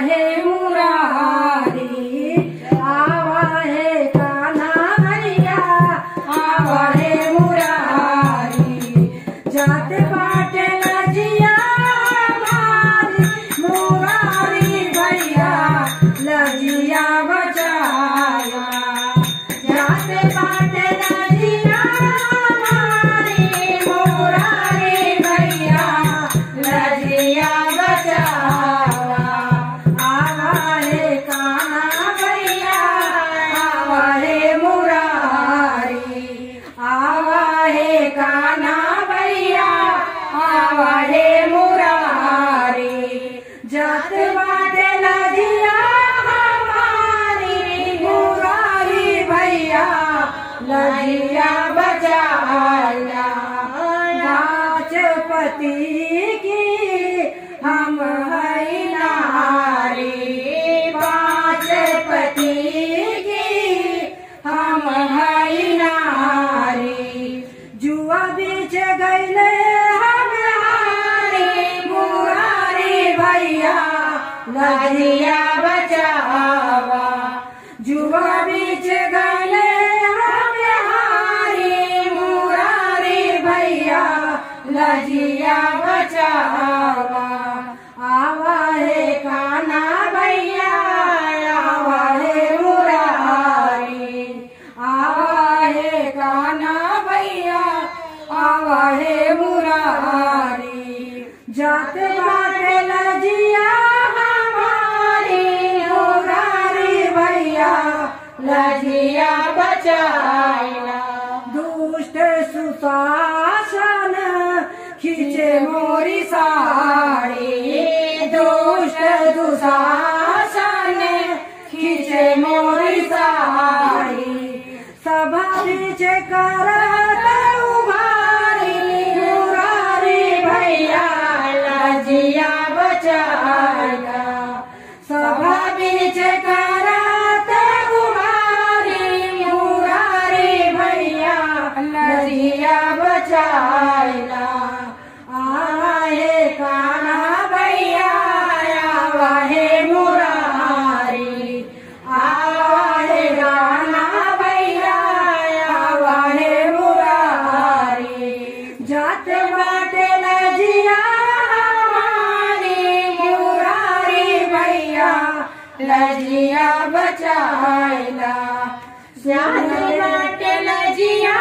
है मुरारी, आवा है कान्हा भैया, आवा है मुरारी। जात बाटे लजिया हमारी, मुरारी भैया लजिया बचाया। जात बाटे लजिया हमारी, मुरारी भैया लजिया बचाया। आवा है कान्हा भैया, आवा है मुरारी, आवा है कान्हा भैया, आवा है मुरारी। जात बाटे लजिया हमारी, मुरारी भैया लजिया बचाया। राजपति की हम है नारी, राजपति की हम है नारी। जुआ बीच गईले हम हारी, मुरारी भैया लजिया बचावा। जुआ बीच गईले हम हारी, मुरारी भैया लजिया बचावा। आवा है कान्हा भैया, आवा है मुरारी, आवा है कान्हा भैया, आवा है मुरारी। जात बाटे लजिया हमारी, मुरारी भैया लजिया बचाया। दुष्ट सुशासन खींचे मोरी साड़ी, दुष्ट दुशासन खींचे मोरी साड़ी। सभा बीच करत उभारी, मुरारी भैया लजिया बचाया। सभा बीच करत उभारी, मुरारी भैया लजिया बचाया। आवा है कान्हा भैया, आवा है मुरारी, आवा है कान्हा भैया, आवा है मुरारी। जात बाटे लजिया हमारी, मुरारी भैया लजिया बचाया। जात बाटे लजिया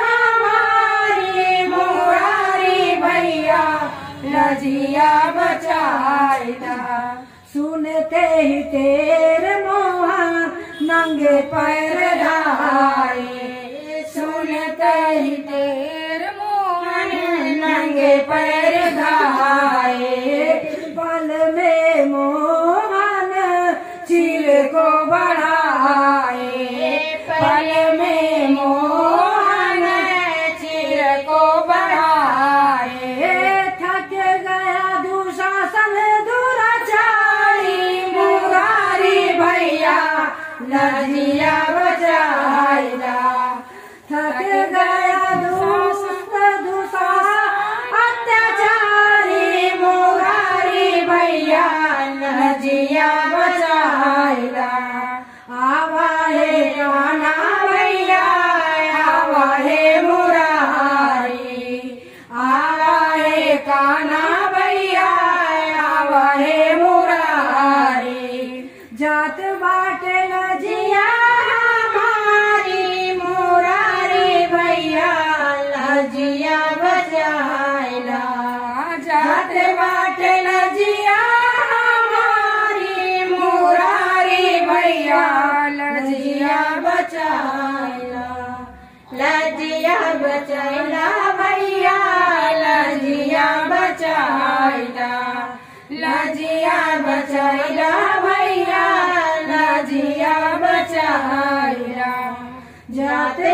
हमारी, मुरारी भैया लजिया बचाया। सुनते ही तेरे मोहन नंगे पैर धाए, सुनते ही तेरे मोहन नंगे पैर धाए। पल में मोहन चीर को बढ़ाए, पल में मोहन चीर को बढ़ाए। थक गया दुशासन दुराचारी, मुरारी भैया लजिया बचाया। थक गया दुशासन अत्याचारी, मुरारी भैया लजिया बचाया। आवा है कान्हा भैया, आवा है मुरारी, आवा है कान्हा भैया, आवा है मुरारी। जात बाटे लजिया हमारी, मुरारी भैया लजिया बचाया। जात बाटे लजिया हमारी, मुरारी भैया लजिया बचाया। लजिया बचाइला भैया लजिया बचाइला, लजिया बचाइला भैया लजिया बचाइला। जाते